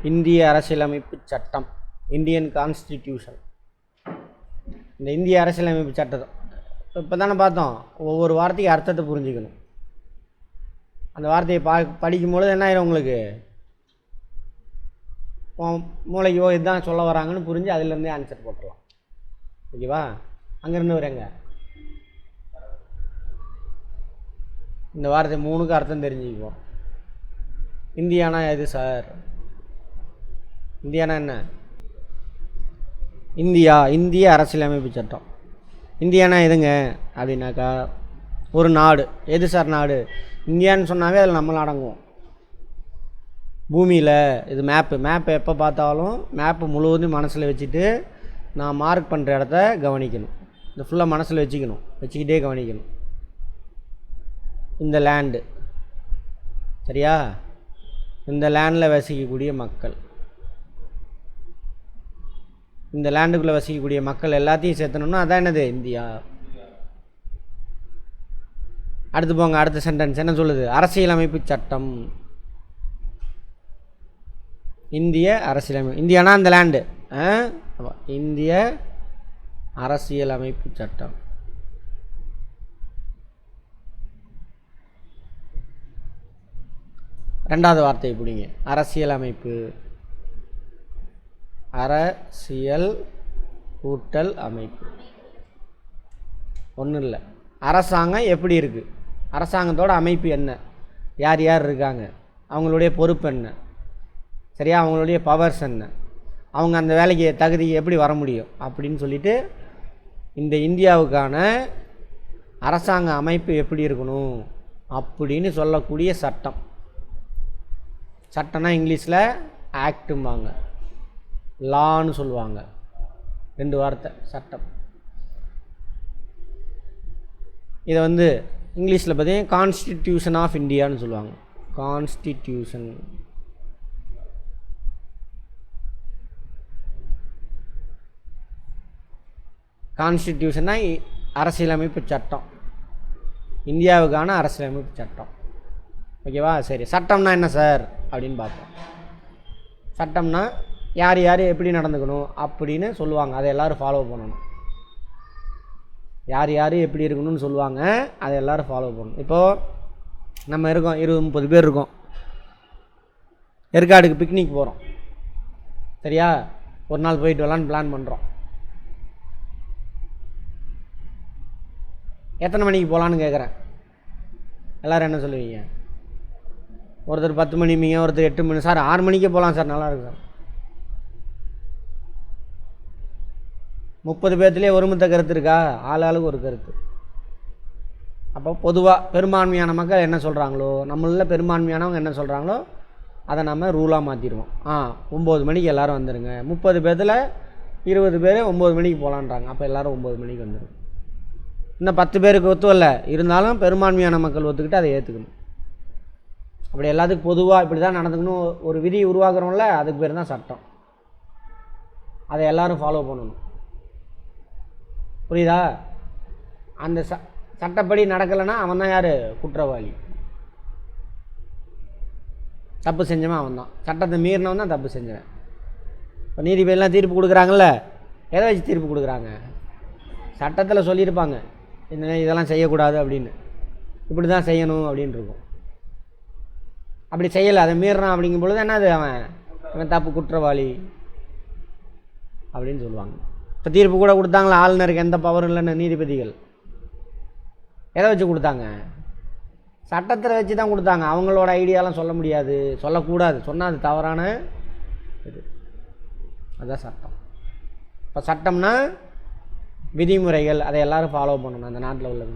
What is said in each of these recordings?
இந்திய அரசியலமைப்பு சட்டம், இந்தியன் கான்ஸ்டிடியூஷன். இந்த இந்திய அரசியலமைப்பு சட்டத்தை இப்போ தானே பார்த்தோம். ஒவ்வொரு வார்த்தைக்கு அர்த்தத்தை புரிஞ்சுக்கணும். அந்த வார்த்தையை படிக்கும்பொழுது என்ன ஆயிரும், உங்களுக்கு மூளைக்கு இதுதான் சொல்ல வராங்கன்னு புரிஞ்சு அதுலேருந்தே ஆன்சர் போட்டுடலாம். ஓகேவா? அங்கேருந்து வரேங்க இந்த வார்த்தை 3க்கு அர்த்தம் தெரிஞ்சுக்குவோம். இந்தியானா எது சார்? இந்தியானா என்ன? இந்திய அரசியலமைப்பு சட்டம். இந்தியானா எதுங்க அப்படின்னாக்கா ஒரு நாடு. எது சார் நாடு? இந்தியான்னு சொன்னாவே அதில் நம்மளும் அடங்குவோம். பூமியில் இது மேப்பு எப்போ பார்த்தாலும் மேப்பு முழுவதும் மனசில் வச்சுட்டு நான் மார்க் பண்ணுற இடத்த கவனிக்கணும். இந்த ஃபுல்லாக மனசில் வச்சுக்கிட்டே கவனிக்கணும். இந்த லேண்டு, சரியா? இந்த லேண்டில் வசிக்கக்கூடிய மக்கள், இந்த லேண்டுக்குள்ளே வசிக்கக்கூடிய மக்கள் எல்லாத்தையும் சேர்த்தணும்னா அதான் என்னது? இந்தியா. அடுத்து போங்க, அடுத்த சென்டென்ஸ் என்ன சொல்லுது? அரசியலமைப்பு சட்டம். இந்திய அரசியலமைப்பு. இந்தியானா இந்த லேண்டு. இந்திய அரசியலமைப்பு சட்டம். ரெண்டாவது வார்த்தையை பிடிங்க. அரசியலமைப்பு. அரசியல் கூட்டல் அமைப்பு. ஒன்றும் இல்லை. அரசாங்கம் எப்படி இருக்குது, அரசாங்கத்தோட அமைப்பு என்ன, யார் யார் இருக்காங்க, அவங்களுடைய பொறுப்பு என்ன, சரியா, அவங்களுடைய பவர்ஸ் என்ன, அவங்க அந்த வேலைக்கு தகுதி எப்படி வர முடியும் அப்படின்னு சொல்லிட்டு இந்த இந்தியாவுக்கான அரசாங்க அமைப்பு எப்படி இருக்கணும் அப்படின்னு சொல்லக்கூடிய சட்டம். சட்டம்னா இங்கிலீஷில் ஆக்டும்பாங்க, லான்னு சொல்லுவாங்க. 2 வார்த்தை சட்டம். இதை வந்து இங்கிலீஷில் பார்த்தீங்கன்னா கான்ஸ்டிடியூஷன் ஆஃப் இந்தியான்னு சொல்லுவாங்க. கான்ஸ்டிடியூஷன். கான்ஸ்டிடியூஷன்னா அரசியலமைப்பு சட்டம், இந்தியாவுக்கான அரசியலமைப்பு சட்டம். ஓகேவா? சரி, சட்டம்னா என்ன சார் அப்படின்னு பார்ப்போம். சட்டம்னா யார் யார் எப்படி நடந்துக்கணும் அப்படின்னு சொல்லுவாங்க, அதை எல்லோரும் ஃபாலோ பண்ணணும். யார் யார் எப்படி இருக்கணும்னு சொல்லுவாங்க, அதை எல்லோரும் ஃபாலோ பண்ணணும். இப்போது நம்ம இருக்கோம், 20-30 பேர் இருக்கோம், ஏற்காடுக்கு பிக்னிக் போகிறோம், சரியா? ஒரு நாள் போயிட்டு வரலான்னு பிளான் பண்ணுறோம். எத்தனை மணிக்கு போகலான்னு கேட்குறேன். எல்லோரும் என்ன சொல்லுவீங்க? ஒருத்தர் 10 மணிங்க, ஒருத்தர் 8 மணி. சார் 6 மணிக்கே போகலாம் சார், நல்லாயிருக்கு சார். 30 பேர்த்துலேயே ஒருமித்த கருத்து இருக்கா? ஆளாளுக்கு ஒரு கருத்து. அப்போ பொதுவாக பெரும்பான்மையான மக்கள் என்ன சொல்கிறாங்களோ, நம்மள பெரும்பான்மையானவங்க என்ன சொல்கிறாங்களோ அதை நம்ம ரூலாக மாற்றிடுவோம். 9 மணிக்கு எல்லோரும் வந்துடுங்க. 30 பேர்த்தில் 20 பேர் 9 மணிக்கு போகலான்றாங்க. அப்போ எல்லோரும் 9 மணிக்கு வந்துடும். இன்னும் 10 பேருக்கு ஒத்துவல்ல, இருந்தாலும் பெரும்பான்மையான மக்கள் ஒத்துக்கிட்டு அதை ஏற்றுக்கணும். அப்படி எல்லாத்துக்கும் பொதுவாக இப்படி தான் நடந்துக்கணும் ஒரு விதி உருவாக்குறோம்ல, அதுக்கு பேர் தான் சட்டம். அதை எல்லோரும் ஃபாலோ பண்ணணும். புரியுதா? அந்த சட்டப்படி நடக்கலைன்னா அவன் தான் யார்? குற்றவாளி. தப்பு செஞ்சவன் அவன் தான். சட்டத்தை மீறினவன் தான் தப்பு செஞ்சவன். இப்போ நீதிபதியெல்லாம் தீர்ப்பு கொடுக்குறாங்கல்ல, எதை வச்சு தீர்ப்பு கொடுக்குறாங்க? சட்டத்தில் சொல்லியிருப்பாங்க இதெல்லாம் செய்யக்கூடாது அப்படின்னு, இப்படி தான் செய்யணும் அப்படின்னு இருக்கும். அப்படி செய்யலை, அதை மீறினான் அப்படிங்கும் பொழுது என்னது? அவன் தப்பு குற்றவாளி அப்படின்னு சொல்லுவாங்க. இப்போ தீர்ப்பு கூட கொடுத்தாங்களா? ஆளுநருக்கு எந்த பவரும் இல்லைன்னு நீதிபதிகள் எதை வச்சு கொடுத்தாங்க? சட்டத்தில் வச்சு தான் கொடுத்தாங்க. அவங்களோட ஐடியாலாம் சொல்ல முடியாது, சொல்லக்கூடாது, சொன்னால் அது தவறான இது. அதுதான் சட்டம். இப்போ சட்டம்னா விதிமுறைகள், அதை எல்லோரும் ஃபாலோ பண்ணணும் அந்த நாட்டில் உள்ளது.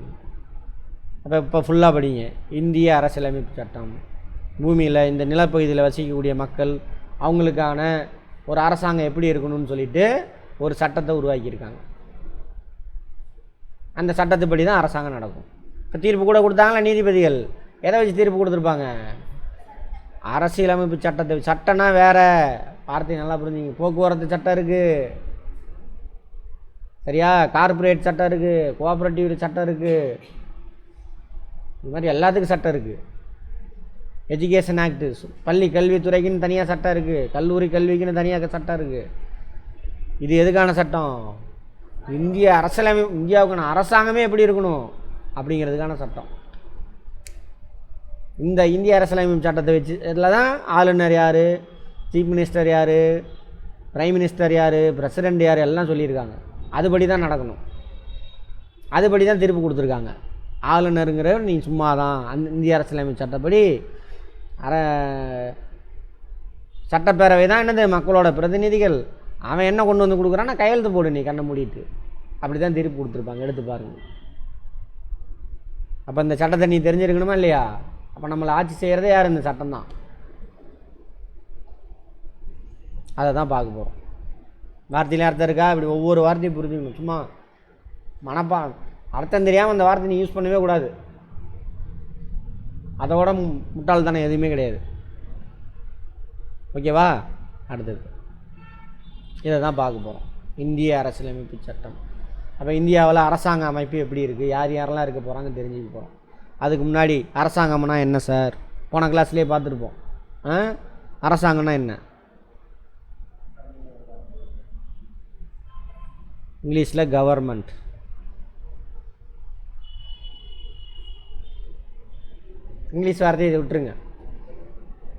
இப்போ ஃபுல்லாக படிங்க. இந்திய அரசியலமைப்பு சட்டம். பூமியில் இந்த நிலப்பகுதியில் வசிக்கக்கூடிய மக்கள் அவங்களுக்கான ஒரு அரசாங்கம் எப்படி இருக்கணும்னு சொல்லிட்டு ஒரு சட்டத்தை உருவாக்கியிருக்காங்க. அந்த சட்டத்துப்படி தான் அரசாங்கம் நடக்கும். இப்போ தீர்ப்பு கூட கொடுத்தாங்களா நீதிபதிகள்? எதை வச்சு தீர்ப்பு கொடுத்துருப்பாங்க? அரசியலமைப்பு சட்டத்தை. சட்டம்னா வேறு வார்த்தை நல்லா புரிஞ்சுங்க. போக்குவரத்து சட்டம் இருக்குது, சரியா? கார்ப்பரேட் சட்டம் இருக்குது, கோஆப்ரேட்டிவ் சட்டம் இருக்குது, இது மாதிரி எல்லாத்துக்கும் சட்டம் இருக்குது. எஜுகேஷன் ஆக்ட், பள்ளி கல்வித்துறைக்குன்னு தனியாக சட்டம் இருக்குது, கல்லூரி கல்விக்குன்னு தனியாக சட்டம் இருக்குது. இது எதுக்கான சட்டம்? இந்திய அரசியலமைப்பு, இந்தியாவுக்கான அரசாங்கமே எப்படி இருக்கணும் அப்படிங்கிறதுக்கான சட்டம். இந்த இந்திய அரசியலமைப்பு சட்டத்தை வச்சு இதில் தான் ஆளுநர் யார், சீஃப் மினிஸ்டர் யார், பிரைம் மினிஸ்டர் யார், பிரசிடெண்ட் யார் எல்லாம் சொல்லியிருக்காங்க. அதுபடி தான் நடக்கணும், அதுபடி தான் தீர்ப்பு கொடுத்துருக்காங்க. ஆளுநருங்கிறவர் நீ சும்மா தான், அந்த இந்திய அரசியலமைப்பு சட்டப்படி சட்டப்பேரவை தான் என்னது மக்களோட பிரதிநிதிகள், அவன் என்ன கொண்டு வந்து கொடுக்குறான்னா கையெழுத்து போடு நீ கண்ணை மூடிட்டு, அப்படி தான் தீர்ப்பு கொடுத்துருப்பாங்க. எடுத்து பாருங்கள். அப்போ இந்த சட்டத்தை நீ தெரிஞ்சிருக்கணுமா இல்லையா? அப்போ நம்மளை ஆட்சி செய்கிறதே யார்? இந்த சட்டம் தான். அதை தான் பார்க்க போகிறோம். வார்த்தையில் அர்த்தம் இருக்கா? இப்படி ஒவ்வொரு வார்த்தையும் புரிஞ்சுக்கணும். சும்மா அர்த்தம் தெரியாமல் அந்த வார்த்தை நீ யூஸ் பண்ணவே கூடாது. அதோட முட்டாள்தானே எதுவுமே கிடையாது. ஓகேவா? அடுத்தது இதை தான் பார்க்க போகிறோம், இந்திய அரசியலமைப்பு சட்டம். அப்போ இந்தியாவில் அரசாங்க அமைப்பு எப்படி இருக்குது, யார் யாரெல்லாம் இருக்க போகிறாங்கன்னு தெரிஞ்சுக்க போகிறோம். அதுக்கு முன்னாடி அரசாங்கம்னா என்ன சார்? போன கிளாஸ்லேயே பார்த்துருப்போம். அரசாங்கம்னா என்ன? இங்கிலீஷில் கவர்மெண்ட். இங்கிலீஷ் வார்த்தையை விட்டுருங்க.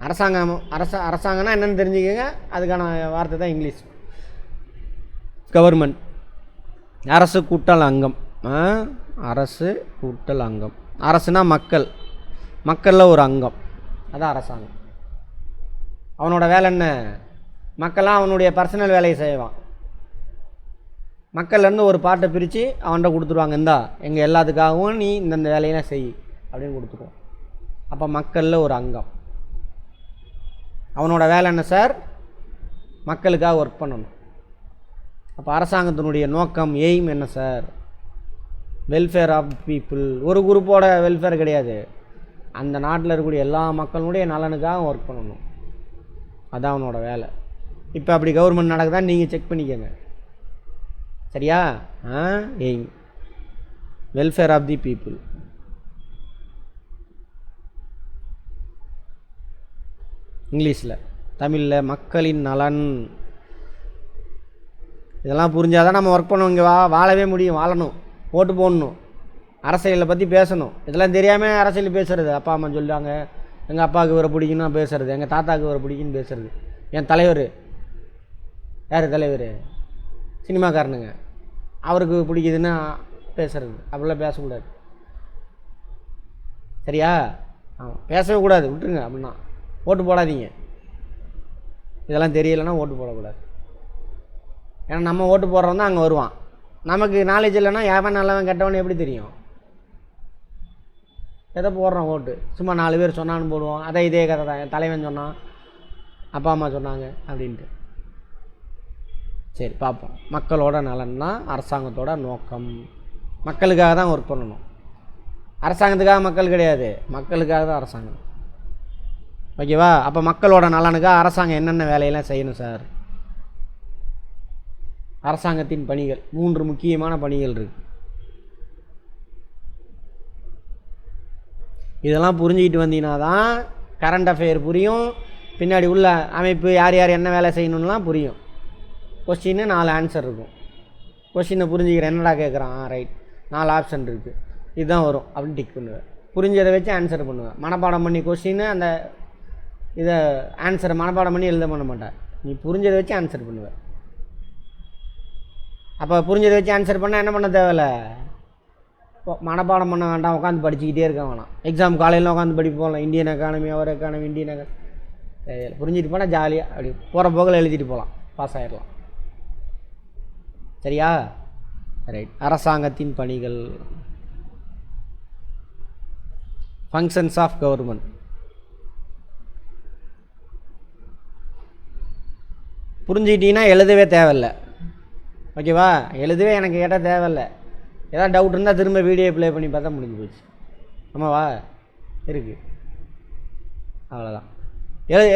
அரசாங்கம்னா என்னென்னு தெரிஞ்சுக்கங்க. அதுக்கான வார்த்தை தான் இங்கிலீஷ். கவர்மெண்ட், அரசு கூட்டல் அங்கம். அரசு கூட்டல் அங்கம். அரசுனா மக்கள், மக்களில் ஒரு அங்கம், அதான் அரசாங்கம். அவனோட வேலை என்ன? மக்கள்லாம் அவனுடைய பர்சனல் வேலையை செய்வான். மக்கள்லேருந்து ஒரு பாட்டை பிரித்து அவன்கிட்ட கொடுத்துருவாங்க, இந்தா எங்கள் எல்லாத்துக்காகவும் நீ இந்தந்த வேலையெல்லாம் செய் அப்படின்னு கொடுத்துருவோம். அப்போ மக்களில் ஒரு அங்கம். அவனோட வேலை என்ன சார்? மக்களுக்காக ஒர்க் பண்ணணும். அப்போ அரசாங்கத்தினுடைய நோக்கம், எய்ம் என்ன சார்? Welfare of people. ஒரு குரூப்போட வெல்ஃபேர் கிடையாது, அந்த நாட்டில் இருக்கக்கூடிய எல்லா மக்களுடைய நலனுக்காக ஒர்க் பண்ணணும். அதான் அவனோட வேலை. இப்போ அப்படி கவர்மெண்ட் நடக்குதான்னு நீங்கள் செக் பண்ணிக்கோங்க. சரியா? Aim welfare of the people. இங்கிலீஷில். தமிழில் மக்களின் நலன். இதெல்லாம் புரிஞ்சால் தான் நம்ம ஒர்க் பண்ணுவோம். இங்கே வாழவே முடியும், வாழணும், ஓட்டு போடணும், அரசியலை பற்றி பேசணும். இதெல்லாம் தெரியாமல் அரசியல் பேசுகிறது. அப்பா அம்மா சொல்லுவாங்க, எங்கள் அப்பாவுக்கு இவரை பிடிக்குன்னா பேசுகிறது, எங்கள் தாத்தாவுக்கு இவரை பிடிக்குன்னு பேசுகிறது. என் தலைவர் யார்? தலைவர் சினிமாக்காரனுங்க, அவருக்கு பிடிக்குதுன்னா பேசுகிறது. அப்படிலாம் பேசக்கூடாது. சரியா? பேசவே கூடாது, விட்டுருங்க. அப்படின்னா ஓட்டு போடாதீங்க. இதெல்லாம் தெரியலைன்னா ஓட்டு போடக்கூடாது. ஏன்னா நம்ம ஓட்டு போடுறோம் தான் அங்கே வருவான். நமக்கு நாலேஜ் இல்லைன்னா எவன் நல்லவன் கெட்டவன் எப்படி தெரியும்? எதை போடுறோம் ஓட்டு? சும்மா 4 பேர் சொன்னான்னு போடுவோம். அதை இதே கதை தான், என் தலைவன் சொன்னான், அப்பா அம்மா சொன்னாங்க அப்படின்ட்டு. சரி, பார்ப்போம். மக்களோட நலன்னா அரசாங்கத்தோட நோக்கம். மக்களுக்காக தான் ஒர்க் பண்ணணும். அரசாங்கத்துக்காக மக்கள் கிடையாது, மக்களுக்காக தான் அரசாங்கம். ஓகேவா? அப்போ மக்களோட நலனுக்காக அரசாங்கம் என்னென்ன வேலையெல்லாம் செய்யணும் சார்? அரசாங்கத்தின் பணிகள் 3 முக்கியமான பணிகள் இருக்குது. இதெல்லாம் புரிஞ்சுக்கிட்டு வந்தீங்கன்னா தான் கரண்ட் அஃபேர் புரியும், பின்னாடி உள்ள அமைப்பு யார் யார் என்ன வேலை செய்யணும்லாம் புரியும். கொஸ்டின்னு 4 ஆன்சர் இருக்கும். கொஸ்டினை புரிஞ்சுக்கிறேன், என்னடா கேட்குறான், ரைட், 4 ஆப்ஷன் இருக்குது, இதுதான் வரும் அப்படின்னு டிக் பண்ணுவேன். புரிஞ்சதை வச்சு ஆன்சர் பண்ணுவேன். மனப்பாடம் பண்ணி கொஸ்டின்னு அந்த இதை ஆன்சரை மனப்பாடம் பண்ணி எழுத பண்ண மாட்டேன். நீ புரிஞ்சதை வச்சு ஆன்சர் பண்ணுவேன். அப்போ புரிஞ்சதை வச்சு ஆன்சர் பண்ணால் என்ன பண்ண தேவையில்லை, மனப்பாடம் பண்ண வேண்டாம், உட்காந்து படிச்சுக்கிட்டே இருக்க வேணாம். எக்ஸாம் காலையில் உட்காந்து படிப்போம், இந்தியன் எக்கானமி, அவர் எக்கானமி, இந்தியன் எக்கானமி புரிஞ்சுட்டு போனால் ஜாலியாக அப்படி போகிற போக்கில் எழுதிட்டு போகலாம், பாஸ் ஆகிடலாம். சரியா? ரைட். அரசாங்கத்தின் பணிகள், ஃபங்க்ஷன்ஸ் ஆஃப் கவர்மெண்ட். புரிஞ்சுக்கிட்டீங்கன்னா எழுதவே தேவையில்லை. ஓகேவா? எழுதவே எனக்கு கேட்டால் தேவையில்லை. ஏதாவது டவுட் இருந்தால் திரும்ப வீடியோ ப்ளே பண்ணி பார்த்தா முடிஞ்சு போச்சு. ஆமாவா? இருக்குது, அவ்வளோதான்.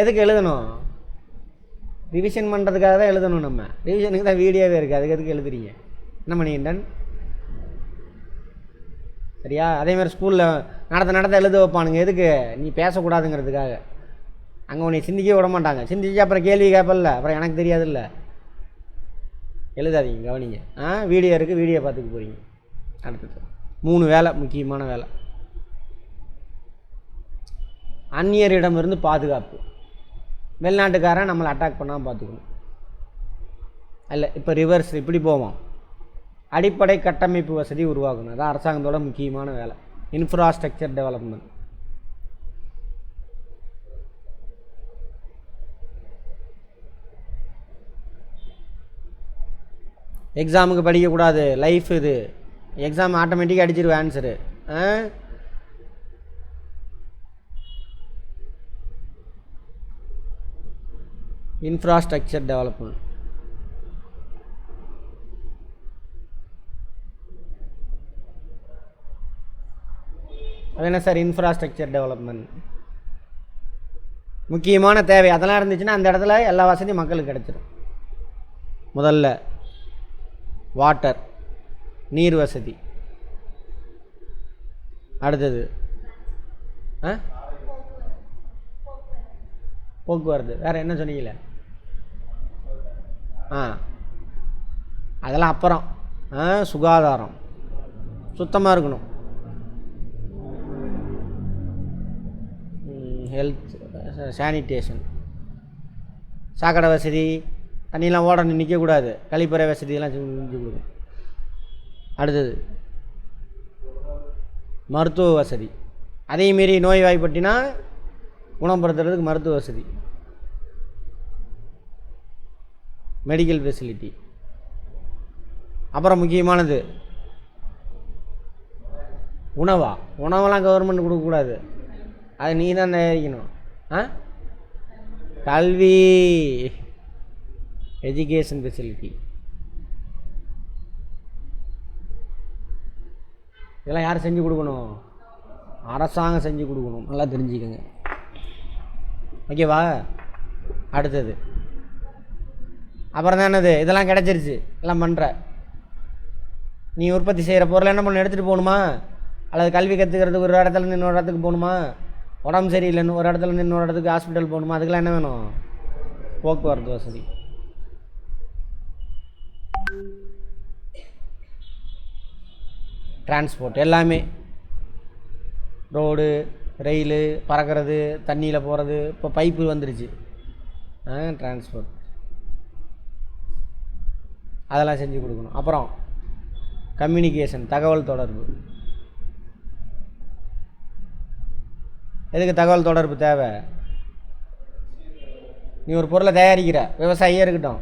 எதுக்கு எழுதணும்? ரிவிஷன் பண்ணுறதுக்காக தான் எழுதணும். நம்ம ரிவிஷனுக்கு தான் வீடியோவே இருக்குது, அதுக்கு எதுக்கு எழுதுறீங்க? என்ன பண்ணிக்கிட்டன்? சரியா? அதேமாதிரி ஸ்கூலில் நடத்த எழுத வைப்பானுங்க. எதுக்கு? நீ பேசக்கூடாதுங்கிறதுக்காக. அங்கே உன்னை சிந்திக்க விட மாட்டாங்க. சிந்திச்சு அப்புறம் கேள்வி கேட்பல, அப்புறம் எனக்கு தெரியாதுல்ல. எழுதாதீங்க, கவனிங்க. வீடியோ இருக்குது, வீடியோ பார்த்துக்க போகிறீங்க. அடுத்தது 3 வேலை, முக்கியமான வேலை. அந்நியரிடமிருந்து பாதுகாப்பு. வெளிநாட்டுக்காரன் நம்மளை அட்டாக் பண்ணாமல் பார்த்துக்கணும். இல்லை, இப்போ ரிவர்ஸ் இப்படி போவோம். அடிப்படை கட்டமைப்பு வசதி உருவாக்கணும். அதான் அரசாங்கத்தோட முக்கியமான வேலை. Infrastructure development. எக்ஸாமுக்கு படிக்கக்கூடாது, லைஃப் இது. எக்ஸாம் ஆட்டோமேட்டிக்காக அடிச்சிருவேன் ஆன்சரு. Infrastructure development. அது என்ன சார் இன்ஃப்ராஸ்ட்ரக்சர் டெவலப்மெண்ட்? முக்கியமான தேவை அதெல்லாம் இருந்துச்சுன்னா அந்த இடத்துல எல்லா வசதியும் மக்களுக்கு கிடச்சிடும். முதல்ல வாட்டர், நீர் வசதி. அடுத்தது போக்குவரத்து. வேறு என்ன சொன்னீங்களே? அதெல்லாம் அப்புறம். சுகாதாரம், சுத்தமாக இருக்கணும். ஹெல்த், சானிடேஷன், சாக்கடை வசதி, தண்ணியெலாம் ஓட நிற்கக்கூடாது, கழிப்பறை வசதியெல்லாம் செஞ்சு கொடுக்கும். அடுத்தது மருத்துவ வசதி. அதையும் மீறி நோய் வாய்ப்பட்டினா குணப்படுத்துறதுக்கு மருத்துவ வசதி, மெடிக்கல் ஃபெசிலிட்டி. அப்புறம் முக்கியமானது உணவெல்லாம் கவர்மெண்ட் கொடுக்கக்கூடாது, அது நீ தான் தயாரிக்கணும். கல்வி, எஜுகேஷன் ஃபெசிலிட்டி. இதெல்லாம் யார் செஞ்சு கொடுக்கணும்? அரசாங்கம் செஞ்சு கொடுக்கணும். நல்லா தெரிஞ்சுக்கோங்க, ஓகேவா? அடுத்தது அப்புறம் தான் என்னது? இதெல்லாம் கிடச்சிருச்சு, எல்லாம் பண்ணுற. நீ உற்பத்தி செய்கிற பொருளை என்ன பண்ண எடுத்துகிட்டு போகணுமா? அல்லது கல்வி கற்றுக்கிறதுக்கு ஒரு இடத்துலேருந்து இன்னொரு இடத்துக்கு போகணுமா? உடம்பு சரியில்லைன்னு ஒரு இடத்துலேருந்து இன்னொரு இடத்துக்கு ஹாஸ்பிட்டல் போகணுமா? அதுக்கெல்லாம் என்ன வேணும்? போக்குவரத்து வசதி. டிரான்ஸ்போர்ட் எல்லாமே, ரோடு, ரயிலு, பறக்கிறது, தண்ணியில் போகிறது, இப்போ பைப்பு வந்துருச்சு. டிரான்ஸ்போர்ட் அதெல்லாம் செஞ்சு கொடுக்கணும். அப்புறம் கம்யூனிகேஷன், தகவல் தொடர்பு. எதுக்கு தகவல் தொடர்பு தேவை? நீ ஒரு பொருளை தயாரிக்கிற, விவசாயியே இருக்கட்டும்,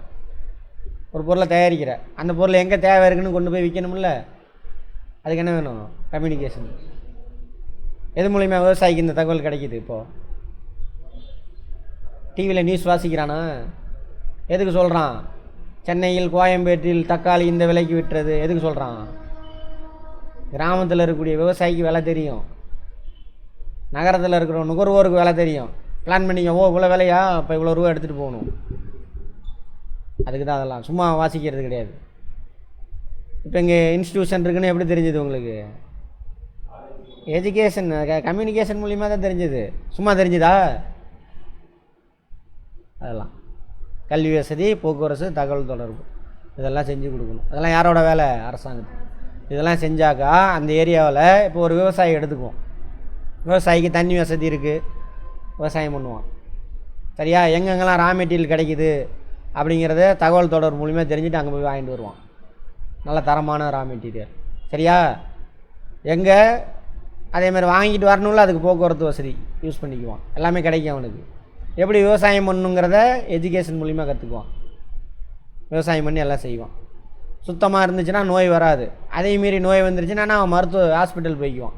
ஒரு பொருளை தயாரிக்கிற, அந்த பொருள் எங்கே தேவை இருக்குன்னு கொண்டு போய் விற்கணும்ல, அதுக்கு என்ன வேணும்? கம்யூனிகேஷன். எது மூலிமா விவசாயிக்கு இந்த தகவல் கிடைக்கிது? இப்போது டிவியில் நியூஸ் வாசிக்கிறானா? எதுக்கு சொல்கிறான்? சென்னையில், கோயம்பேட்டில் தக்காளி இந்த விலைக்கு விட்டுறது எதுக்கு சொல்கிறான்? கிராமத்தில் இருக்கக்கூடிய விவசாயிக்கு விலை தெரியும், நகரத்தில் இருக்கிற நுகர்வோருக்கு விலை தெரியும். பிளான் பண்ணிக்க, இவ்வளோ விலையா, இப்போ இவ்வளோ ரூபா எடுத்துகிட்டு போகணும். அதுக்கு தான் அதெல்லாம் சும்மா வாசிக்கிறது கிடையாது. இப்போ இங்கே இன்ஸ்டியூஷன் இருக்குன்னு எப்படி தெரிஞ்சது உங்களுக்கு? எஜுகேஷன், கம்யூனிகேஷன் மூலிமா தான் தெரிஞ்சது, சும்மா தெரிஞ்சுதா? அதெல்லாம் கல்வி வசதி, போக்குவரத்து, தகவல் தொடர்பு, இதெல்லாம் செஞ்சு கொடுக்கணும். அதெல்லாம் யாரோட வேலை? அரசாங்கத்துக்கு. இதெல்லாம் செஞ்சாக்கா அந்த ஏரியாவில் இப்போ ஒரு விவசாயி எடுத்துக்குவோம். விவசாயிக்கு தண்ணி வசதி இருக்குது, விவசாயம் பண்ணுவான். சரியா? எங்கெங்கெல்லாம் ரா மெட்டீரியல் கிடைக்குது அப்படிங்கிறத தகவல் தொடர்பு மூலிமா தெரிஞ்சுட்டு அங்கே போய் வாங்கிட்டு வருவான், நல்ல தரமான ரா மெட்டீரியல். சரியா? எங்கே அதேமாதிரி வாங்கிட்டு வரணும்ல, அதுக்கு போக்குவரத்து வசதி யூஸ் பண்ணிக்குவான், எல்லாமே கிடைக்கும் அவனுக்கு. எப்படி விவசாயம் பண்ணணுங்கிறத எஜுகேஷன் மூலிமா கற்றுக்குவான், விவசாயம் பண்ணி எல்லாம் செய்வான். சுத்தமாக இருந்துச்சுன்னா நோய் வராது. அதே மீறி நோய் வந்துருச்சுன்னா அவன் ஹாஸ்பிட்டல் போய்க்குவான்.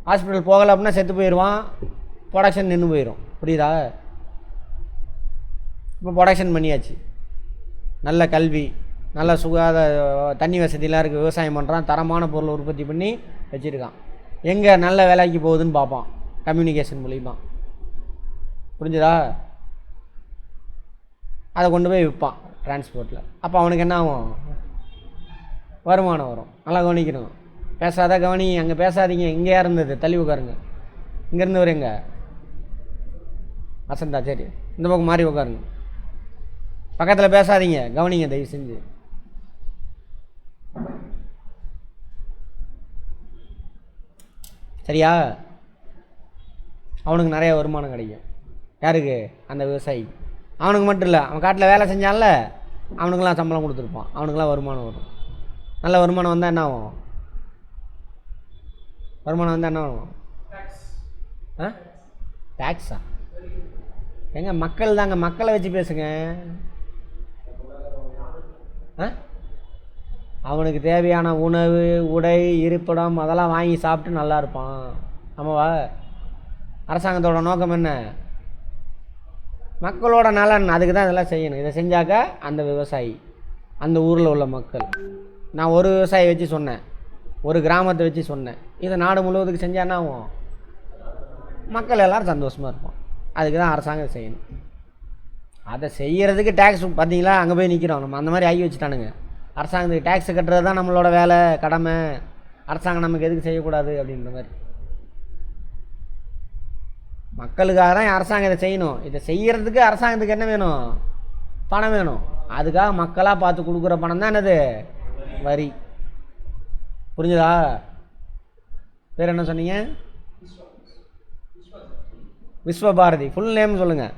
ஹாஸ்பிட்டல் போகலை அப்படின்னா செத்து போயிடுவான், ப்ரொடக்ஷன் நின்று போயிடும். புரியுதா? இப்போ ப்ரொடக்ஷன் பண்ணியாச்சு, நல்ல கல்வி, நல்ல தண்ணி வசதியெலாம் இருக்குது, விவசாயம் பண்ணுறான், தரமான பொருளை உற்பத்தி பண்ணி வச்சுருக்கான். எங்கே நல்ல வேலைக்கு போகுதுன்னு பார்ப்பான் கம்யூனிகேஷன் மூலிமா. புரிஞ்சுதா? அதை கொண்டு போய் விற்பான் டிரான்ஸ்போர்ட்டில். அப்போ அவனுக்கு என்ன ஆகும்? வருமானம் வரும். நல்லா கவனிக்கணும். பேசாத கவனி, அங்கே பேசாதீங்க, இங்கேயா இருந்தது, தள்ளி உட்காருங்க. இங்கேருந்து வரீங்க வசந்தா, சரி இந்த பக்கம் மாறி உட்காருங்க. பக்கத்தில் பேசாதீங்க, கவனிங்க தயவு செஞ்சு. சரியா? அவனுக்கு நிறைய வருமானம் கிடைக்கும். யாருக்கு? அந்த விவசாயி. அவனுக்கு மட்டும் இல்லை, அவன் காட்டில் வேலை செஞ்சான்ல, அவனுக்கெல்லாம் சம்பளம் கொடுத்துருப்பான், அவனுக்கெல்லாம் வருமானம் வரும். நல்ல வருமானம் வந்தால் என்ன ஆகும்? வருமானம் வந்தால் என்ன ஆகும்? டேக்ஸா? எங்க மக்கள் தாங்க, மக்களை வச்சு பேசுங்க. அவனுக்கு தேவையான உணவு, உடை, இருப்பிடம் அதெல்லாம் வாங்கி சாப்பிட்டு நல்லா இருப்பான். ஆமாவா? அரசாங்கத்தோட நோக்கம் என்ன? மக்களோட நலன். அதுக்கு தான் இதெல்லாம் செய்யணும். இதை செஞ்சாக்கா அந்த விவசாயி, அந்த ஊரில் உள்ள மக்கள். நான் ஒரு விவசாயி வச்சு சொன்னேன், ஒரு கிராமத்தை வச்சு சொன்னேன். இதை நாடு முழுவதுக்கு செஞ்சால் என்ன ஆகும்? மக்கள் எல்லோரும் சந்தோஷமாக இருப்போம். அதுக்கு தான் அரசாங்கம் செய்யணும். அதை செய்கிறதுக்கு டேக்ஸ் பார்த்தீங்களா, அங்கே போய் நிற்கிறோம் நம்ம. அந்த மாதிரி ஆகி வச்சுட்டானுங்க. அரசாங்கத்துக்கு டேக்ஸ் கட்டுறது தான் நம்மளோட வேலை, கடமை. அரசாங்கம் நமக்கு எதுக்கு செய்யக்கூடாது அப்படின்ற மாதிரி. மக்களுக்காக தான் அரசாங்கம் இதை செய்யணும். இதை செய்கிறதுக்கு அரசாங்கத்துக்கு என்ன வேணும்? பணம் வேணும். அதுக்காக மக்களாக பார்த்து கொடுக்குற பணம் தான் என்னது? வரி. புரிஞ்சுதா? பேர் என்ன சொன்னீங்க? விஸ்வபாரதி. ஃபுல் நேம் சொல்லுங்கள்.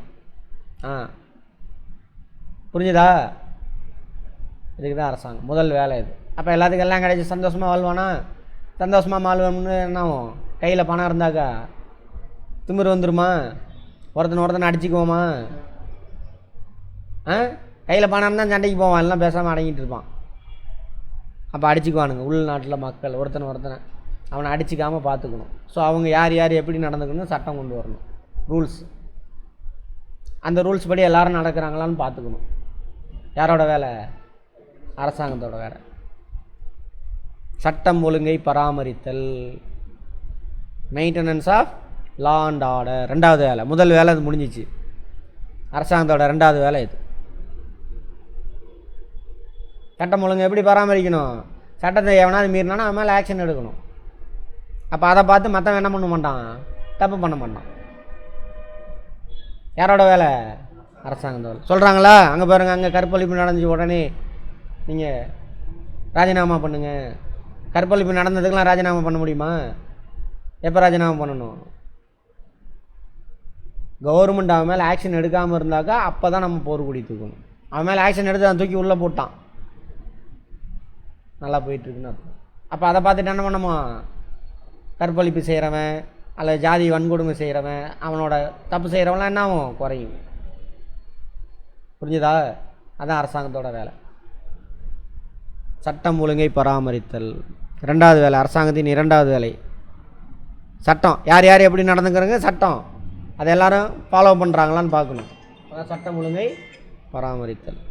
புரிஞ்சுதா? இதுக்கு தான் அரசாங்கம் முதல் வேலை இது. அப்போ எல்லாத்துக்கும் எல்லாம் கிடைச்சி சந்தோஷமாக வாழ்வானா? சந்தோஷமாக வாழ்வோம்னு என்ன ஆகும்? கையில் பணம் இருந்தாக்கா திமிரு வந்துருமா? ஒருத்தனை அடிச்சுக்குவோமா? கையில் பணம் இருந்தால் சண்டைக்கு போவான், எல்லாம் பேசாமல் அடங்கிட்டு இருப்பான். அப்போ அடிச்சுக்குவானுங்க உள்நாட்டில் மக்கள். ஒருத்தனை அவனை அடிச்சிக்காமல் பார்த்துக்கணும். ஸோ அவங்க யார் யார் எப்படி நடந்துக்கணும் சட்டம் கொண்டு வரணும், ரூல்ஸ். அந்த ரூல்ஸ் படி எல்லோரும் நடக்கிறாங்களான்னு பார்த்துக்கணும். யாரோட வேலை? அரசாங்கத்தோட வேலை. சட்டம் ஒழுங்கை பராமரித்தல், maintenance of law and order. ரெண்டாவது வேலை. முதல் வேலை அது முடிஞ்சிச்சு. அரசாங்கத்தோட ரெண்டாவது வேலை இது. சட்டம் ஒழுங்கு எப்படி பராமரிக்கணும்? சட்டத்தை எவனாவது மீறினானா அவன் மேலே ஆக்ஷன் எடுக்கணும். அப்போ அதை பார்த்து மற்றவன் என்ன பண்ண மாட்டான்? தப்பு பண்ண மாட்டான். யாரோட வேலை? அரசாங்கத்தோட. சொல்கிறாங்களா? அங்கே பாருங்கள், அங்கே கற்பழிப்பு நடந்துச்சு, உடனே நீங்கள் ராஜினாமா பண்ணுங்கள். கற்பழிப்பு நடந்ததுக்கெலாம் ராஜினாமா பண்ண முடியுமா? எப்போ ராஜினாமா பண்ணணும்? கவர்மெண்ட் அவன் மேலே ஆக்ஷன் எடுக்காமல் இருந்தாக்கா அப்போ தான் நம்ம போர்க்குடி தூக்கணும். அவன் மேலே ஆக்ஷன் எடுத்து அவன் தூக்கி உள்ளே போட்டான், நல்லா போயிட்டுருக்குன்னு அர்த்தம். அப்போ அதை பார்த்துட்டு என்ன பண்ணுமா? கற்பழிப்பு செய்கிறவன் அல்லது ஜாதி வன்கொடுமை செய்கிறவன், அவனோட தப்பு செய்கிறவன்லாம் என்ன ஆகும்? குறையும். புரிஞ்சுதா? அதான் அரசாங்கத்தோட வேலை. சட்டம் ஒழுங்கை பராமரித்தல் ரெண்டாவது வேலை, அரசாங்கத்தின் இரண்டாவது வேலை. சட்டம் யார் யார் எப்படி நடந்துக்கிறாங்க, சட்டம் அதை எல்லோரும் ஃபாலோ பண்ணுறாங்களான்னு பார்க்கணும். அதான் சட்டம் ஒழுங்கை பராமரித்தல்.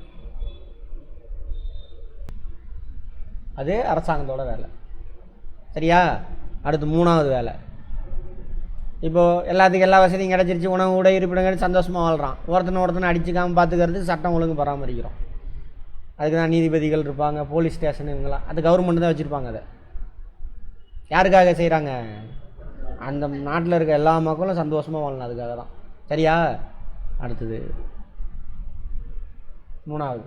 அது அரசாங்கத்தோட வேலை. சரியா? அடுத்து மூணாவது வேலை. இப்போது எல்லாத்துக்கும் எல்லா வசதியும் கிடச்சிருச்சு, உணவு உடை இருப்பிடங்கள், சந்தோஷமாக வாழ்கிறான். ஒருத்தனை அடிச்சுக்காமல் பார்த்துக்கிறது சட்டம் ஒழுங்கு பராமரிக்கிறோம். அதுக்கு தான் நீதிபதிகள் இருப்பாங்க, போலீஸ் ஸ்டேஷன், இவங்களாம். அது கவர்மெண்ட் தான் வச்சுருப்பாங்க. அதை யாருக்காக செய்கிறாங்க? அந்த நாட்டில் இருக்க எல்லா மக்களும் சந்தோஷமாக வாழணும், அதுக்காக தான். சரியா? அடுத்தது மூணாவது,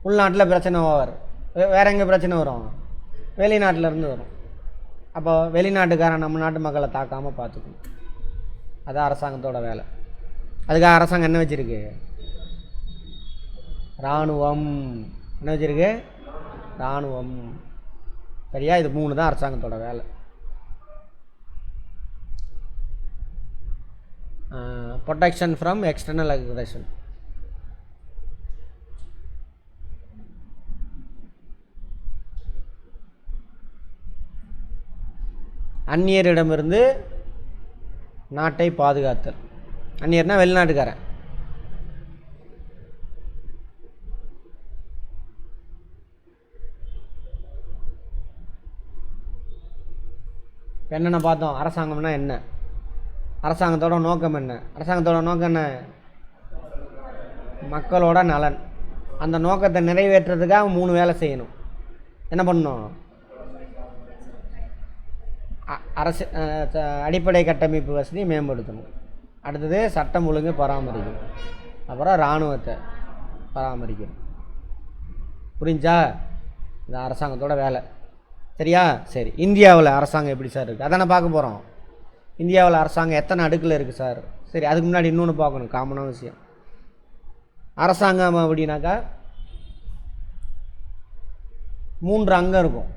உள்நாட்டில் பிரச்சனை வரும். வேறு எங்கே பிரச்சனை வரும்? வெளிநாட்டிலேருந்து வரும். அப்போ வெளிநாட்டுக்காரன் நம்ம நாட்டு மக்களை தாக்காமல் பார்த்துக்கணும். அதுதான் அரசாங்கத்தோட வேலை. அதுக்காக அரசாங்கம் என்ன வச்சுருக்கு? இராணுவம். என்ன வச்சுருக்கு? இராணுவம். சரியா? இது மூணு தான் அரசாங்கத்தோட வேலை. Protection from external aggression. அந்நியரிடமிருந்து நாட்டை பாதுகாத்தல். அந்நியர்னா வெளிநாட்டுக்காரன். இப்போ என்னென்ன பார்த்தோம்? அரசாங்கம்னா என்ன? அரசாங்கத்தோட நோக்கம் என்ன? அரசாங்கத்தோட நோக்கம் என்ன? மக்களோட நலன். அந்த நோக்கத்தை நிறைவேற்றுறதுக்காக மூணு வேலை செய்யணும். என்ன பண்ணணும்? அரசு அடிப்படை கட்டமைப்பு வசதி மேம்படுத்தணும். அடுத்தது சட்டம் ஒழுங்கு பராமரிக்கணும். அப்புறம் இராணுவத்தை பராமரிக்கணும். புரிஞ்சா? இது அரசாங்கத்தோட வேலை. சரியா? சரி, இந்தியாவில் அரசாங்கம் எப்படி சார் இருக்குது அதானே பார்க்க போகிறோம். இந்தியாவில் அரசாங்கம் எத்தனை அடுக்கில் இருக்குது சார்? சரி, அதுக்கு முன்னாடி இன்னொன்று பார்க்கணும், காமனான விஷயம். அரசாங்கம் அப்படின்னாக்கா 3 அங்கம் இருக்கும்.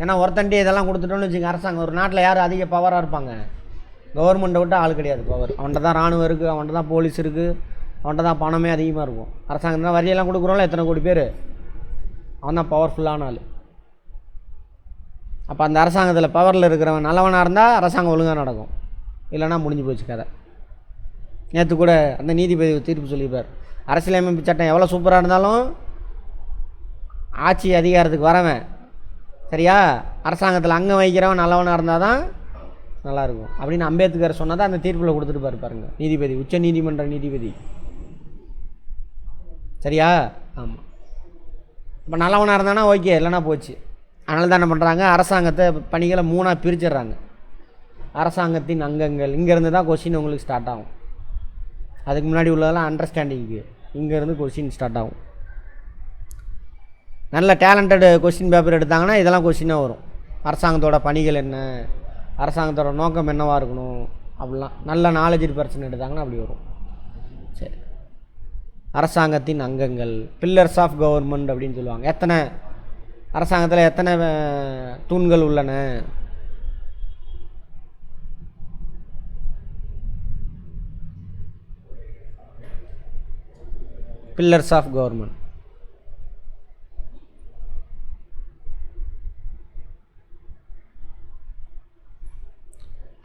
ஏன்னா ஒருத்தண்டி இதெல்லாம் கொடுத்துட்டோன்னு வச்சுங்க, அரசாங்கம் ஒரு நாட்டில் யார் அதிக பவராக இருப்பாங்க? கவர்மெண்ட்டை விட்டு ஆள் கிடையாது பவர். அவன்கிட்ட தான் இராணுவம் இருக்குது, அவன்கிட்ட தான் போலீஸ் இருக்குது, அவன்கிட்ட தான் பணமே அதிகமாக இருக்கும். அரசாங்கம் தான் வரியெல்லாம் கொடுக்குறோம்ல, எத்தனை கோடி பேர், அவன் தான் பவர்ஃபுல்லான ஆள். அப்போ அந்த அரசாங்கத்தில் பவரில் இருக்கிறவன் நல்லவனாக இருந்தால் அரசாங்கம் ஒழுங்காக நடக்கும், இல்லைன்னா முடிஞ்சு போச்சு கதை. நேற்று கூட அந்த நீதிபதி தீர்ப்பு சொல்லியிருப்பார், அரசியலமைப்பு சட்டம் எவ்வளோ சூப்பராக இருந்தாலும் ஆட்சி அதிகாரத்துக்கு வரவன், சரியா, அரசாங்கத்தில் அங்கம் வகிக்கிறவன் நல்லவனாக இருந்தால் தான் நல்லாயிருக்கும் அப்படின்னு அம்பேத்கர் சொன்னதை அந்த தீர்ப்பில் கொடுத்துட்டு பாருங்க நீதிபதி, உச்ச நீதிமன்ற நீதிபதி. சரியா? ஆமாம். இப்போ நல்லவனாக இருந்தானா ஓகே, இல்லைனா போச்சு. அதனால தான் என்ன பண்ணுறாங்க, அரசாங்கத்தை பணிகளை 3ஆக பிரிச்சிடுறாங்க. அரசாங்கத்தின் அங்கங்கள், இங்கேருந்து தான் கொஸ்டின் உங்களுக்கு ஸ்டார்ட் ஆகும். அதுக்கு முன்னாடி உள்ளதெல்லாம் அண்டர்ஸ்டாண்டிங்கு, இங்கேருந்து கொஸ்டின் ஸ்டார்ட் ஆகும். நல்ல டேலண்டட் கொஸ்டின் பேப்பர் எடுத்தாங்கன்னா இதெல்லாம் கொஸ்டினாக வரும். அரசாங்கத்தோட பணிகள் என்ன, அரசாங்கத்தோட நோக்கம் என்னவாக இருக்கணும், அப்படிலாம் நல்ல நாலேஜ் பர்சன் எடுத்தாங்கன்னா அப்படி வரும். சரி, அரசாங்கத்தின் அங்கங்கள், பில்லர்ஸ் ஆஃப் கவர்மெண்ட் அப்படின்னு சொல்லுவாங்க. எத்தனை அரசாங்கத்தில் எத்தனை தூண்கள் உள்ளன? Pillars of government.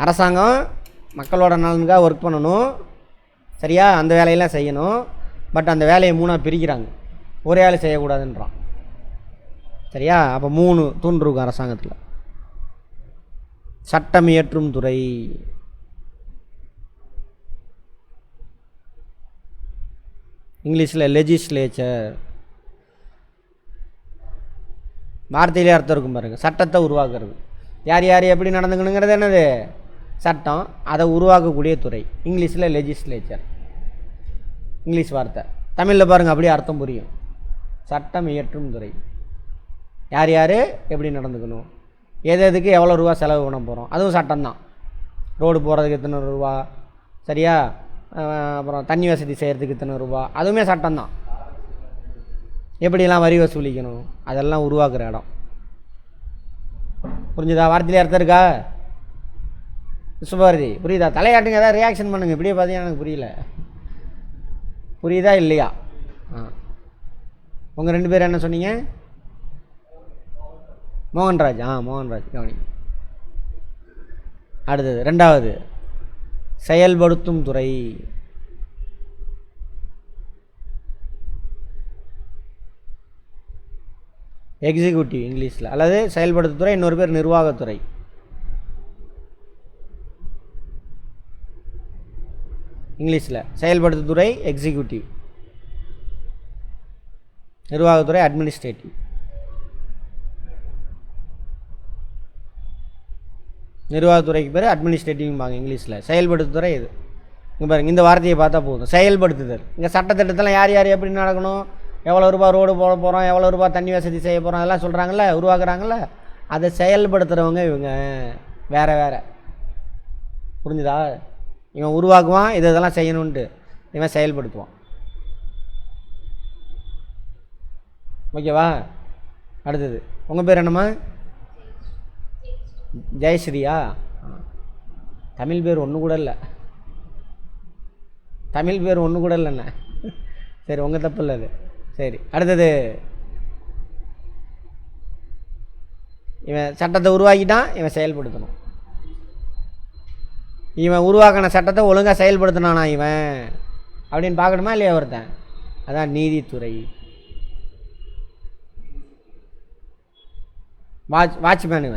அரசாங்கம் மக்களோட நலனுக்காக ஒர்க் பண்ணணும், சரியா, அந்த வேலையெல்லாம் செய்யணும். பட் அந்த வேலையை 3ஆக பிரிக்கிறாங்க, ஒரே ஆள் செய்யக்கூடாதுன்றான். சரியா? அப்போ 3 தூண் இருக்கும் அரசாங்கத்தில். சட்டம் இயற்றும் துறை, இங்கிலீஷில் லெஜிஸ்லேச்சர். வார்த்தையிலே அர்த்தம் இருக்கும் பாருங்கள். சட்டத்தை உருவாக்குறது, யார் யார் எப்படி நடந்துக்கணுங்கிறது என்னது சட்டம், அதை உருவாக்கக்கூடிய துறை. இங்கிலீஷில் லெஜிஸ்லேச்சர், இங்கிலீஷ் வார்த்தை. தமிழில் பாருங்கள், அப்படியே அர்த்தம் புரியும். சட்டம் இயற்றும் துறை, யார் யார் எப்படி நடந்துக்கணும், எதுக்கு எவ்வளோ ரூபா செலவு பண்ண போகிறோம், அதுவும் சட்டம்தான். ரோடு போகிறதுக்கு இத்தனை ரூபா, சரியா, அப்புறம் தண்ணி வசதி செய்கிறதுக்கு இத்தனை ரூபா, அதுவுமே சட்டம்தான். எப்படிலாம் வரி வசூலிக்கணும், அதெல்லாம் உருவாக்குற இடம். புரிஞ்சுதா? வார்த்தையிலே அர்த்தம் இருக்கா? சுபாரதி புரியுதா? தலையாட்டுங்க, ஏதாவது ரியாக்ஷன் பண்ணுங்கள். இப்படியே பார்த்தீங்கன்னா எனக்கு புரியல. புரியுதா இல்லையா? உங்கள் 2 பேர் என்ன சொன்னீங்க? மோகன்ராஜ். மோகன்ராஜ் கவனி. அடுத்தது 2வது செயல்படுத்தும் துறை. எக்ஸிக்யூட்டிவ் இங்கிலீஷில், அல்லது செயல்படுத்துத்துறை, இன்னொரு பேர் நிர்வாகத்துறை. இங்கிலீஷில் செயல்படுத்துத்துறை எக்ஸிக்யூட்டிவ், நிர்வாகத்துறை அட்மினிஸ்ட்ரேட்டிவ். நிர்வாகத்துறைக்கு பேர் அட்மினிஸ்ட்ரேட்டிவ்பாங்க இங்கிலீஷில். செயல்படுத்துத்துறை இது. இங்கே பாருங்கள், இந்த வார்த்தையை பார்த்தா போதும். செயல்படுத்துதல். இங்கே சட்டத்திட்டத்தில் யார் யார் எப்படி நடக்கணும், எவ்வளோ ரூபா ரோடு போட போகிறோம், எவ்வளோ ரூபா தண்ணி வசதி செய்ய போகிறோம், அதெல்லாம் சொல்கிறாங்கல்ல, உருவாக்குறாங்கல்ல, அதை செயல்படுத்துகிறவங்க இவங்க வேறு. புரிஞ்சுதா? இவன் உருவாக்குவான், இதெல்லாம் செய்யணுன்ட்டு, இவன் செயல்படுத்துவான். ஓகேவா? அடுத்தது உங்கள் பேர் என்னம்மா? ஜெயஸ்ரீயா? தமிழ் பேர் ஒன்று கூட இல்லை. தமிழ் பேர் ஒன்று கூட இல்லைண்ணே. சரி, உங்கள் தப்பு இல்லை அது. சரி, அடுத்தது இவன் சட்டத்தை உருவாக்கிட்டான், இவன் செயல்படுத்தணும். இவன் உருவாக்கின சட்டத்தை ஒழுங்காக செயல்படுத்தினானா இவன் அப்படின்னு பார்க்கணுமா இல்லையா ஒருத்தன்? அதான் நீதித்துறை. வாட்ச்மேன்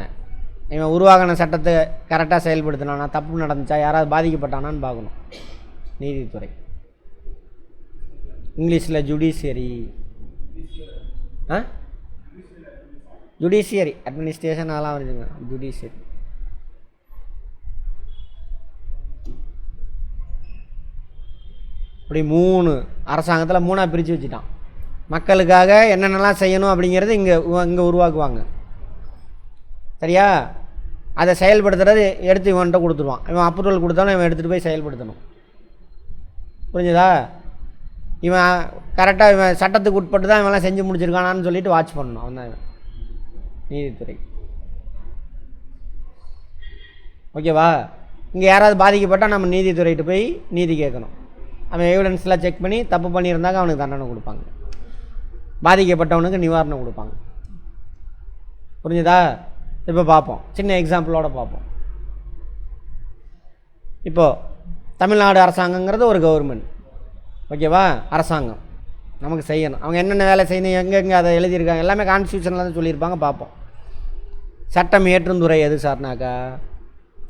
இவன் உருவாக்கின சட்டத்தை கரெக்டாக செயல்படுத்தினானா, தப்பு நடந்துச்சா, யாராவது பாதிக்கப்பட்டானான்னு பார்க்கணும். நீதித்துறை. இங்கிலீஷில் ஜுடிஷியரி. ஜுடிஷியரி அட்மினிஸ்ட்ரேஷன் அதெல்லாம் வருதுங்க. ஜுடிஷியரி இப்படி 3 அரசாங்கத்தில் 3ஆக பிரித்து வச்சுட்டான். மக்களுக்காக என்னென்னலாம் செய்யணும் அப்படிங்கிறது இங்கே உருவாக்குவாங்க. சரியா? அதை செயல்படுத்துறது எடுத்து இவன்கிட்ட கொடுத்துருவான். இவன் அப்ரூவல் கொடுத்தாலும் இவன் எடுத்துகிட்டு போய் செயல்படுத்தணும். புரிஞ்சுதா? இவன் கரெக்டாக இவன் சட்டத்துக்கு உட்பட்டு தான் இவெல்லாம் செஞ்சு முடிச்சிருக்கானான்னு சொல்லிட்டு வாட்ச் பண்ணணும். அவன் தான் இவன் நீதித்துறை. ஓகேவா? இங்கே யாராவது பாதிக்கப்பட்டால் நம்ம நீதித்துறையிட்டு போய் நீதி கேட்கணும். அவன் எவிடன்ஸ்லாம் செக் பண்ணி தப்பு பண்ணியிருந்தாங்க அவனுக்கு தண்டனை கொடுப்பாங்க. பாதிக்கப்பட்டவனுக்கு நிவாரணம் கொடுப்பாங்க. புரிஞ்சுதா? இப்போ பார்ப்போம், சின்ன எக்ஸாம்பிளோடு பார்ப்போம். இப்போது தமிழ்நாடு அரசாங்கங்கிறது ஒரு கவர்மெண்ட். ஓகேவா? அரசாங்கம் நமக்கு செய்யணும். அவங்க என்னென்ன வேலை செய்யணும், எங்கெங்கே அதை எழுதியிருக்காங்க எல்லாமே கான்ஸ்டியூஷனில் தான் சொல்லியிருப்பாங்க. பார்ப்போம். சட்டம் இயற்றும் துறை எது சார்னாக்கா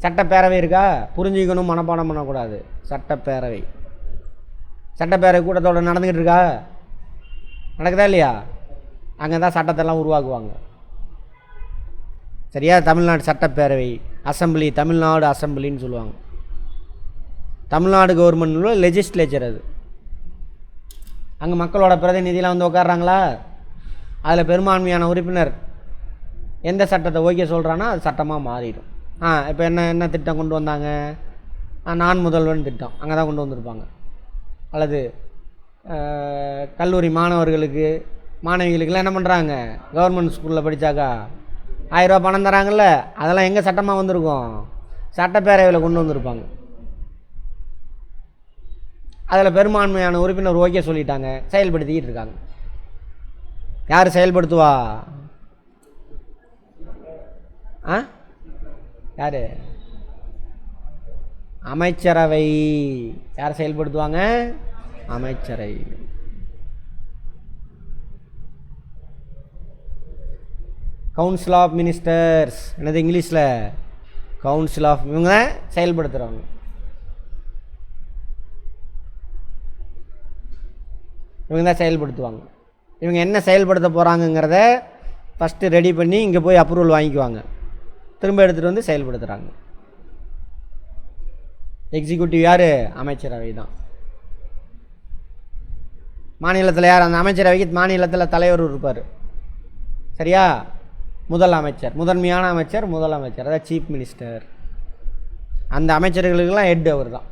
சட்டப்பேரவை இருக்கா? புரிஞ்சுக்கணும், மனப்பாடம் பண்ணக்கூடாது. சட்டப்பேரவை கூட்டத்தோடு நடந்துக்கிட்டு இருக்கா? நடக்குதா இல்லையா? அங்கே தான் சட்டத்தெல்லாம் உருவாக்குவாங்க. சரியா? தமிழ்நாடு சட்டப்பேரவை, அசம்பிளி, தமிழ்நாடு அசம்பிளின்னு சொல்லுவாங்க. தமிழ்நாடு கவர்மெண்ட் லெஜிஸ்லேச்சர் அது. அங்கே மக்களோட பிரதிநிதியெலாம் வந்து உட்காடுறாங்களா? அதில் பெரும்பான்மையான உறுப்பினர் எந்த சட்டத்தை ஓகே சொல்கிறான்னா அது சட்டமாக மாறிடும். இப்போ என்ன திட்டம் கொண்டு வந்தாங்க? நான் முதல்வன் திட்டம் அங்கே தான் கொண்டு வந்திருப்பாங்க. அல்லது கல்லூரி மாணவிகளுக்கெல்லாம் என்ன பண்ணுறாங்க? கவர்மெண்ட் ஸ்கூலில் படித்தாக்கா 1000 ரூபா பணம் தராங்கல்ல, அதெல்லாம் எங்கே சட்டமாக வந்திருக்கும்? சட்டப்பேரவையில் கொண்டு வந்திருப்பாங்க. அதில் பெரும்பான்மையான உறுப்பினர் ஓகே சொல்லிட்டாங்க, செயல்படுத்திக்கிட்டு இருக்காங்க. யார் செயல்படுத்துவா? யார்? அமைச்சரவை. யார் செயல்படுத்துவாங்க? அமைச்சரை. Council of ministers. என்னது இங்கிலீஷில்? Council of. இவங்க தான் செயல்படுத்துகிறவங்க. இவங்க தான் செயல்படுத்துவாங்க. இவங்க என்ன செயல்படுத்த போகிறாங்கங்கிறத ஃபஸ்ட்டு ரெடி பண்ணி இங்கே போய் அப்ரூவல் வாங்கிக்குவாங்க. திரும்ப எடுத்துகிட்டு வந்து செயல்படுத்துகிறாங்க. எக்ஸிக்யூட்டிவ் யார்? அமைச்சரவை தான். மாநிலத்தில் யார்? அந்த அமைச்சரவைக்கு மாநிலத்தில் தலைவர் இருப்பார். சரியா? முதலமைச்சர், முதன்மையான அமைச்சர் முதலமைச்சர், அதாவது சீஃப் மினிஸ்டர். அந்த அமைச்சர்களுக்கெல்லாம் ஹெட் அவர் தான்.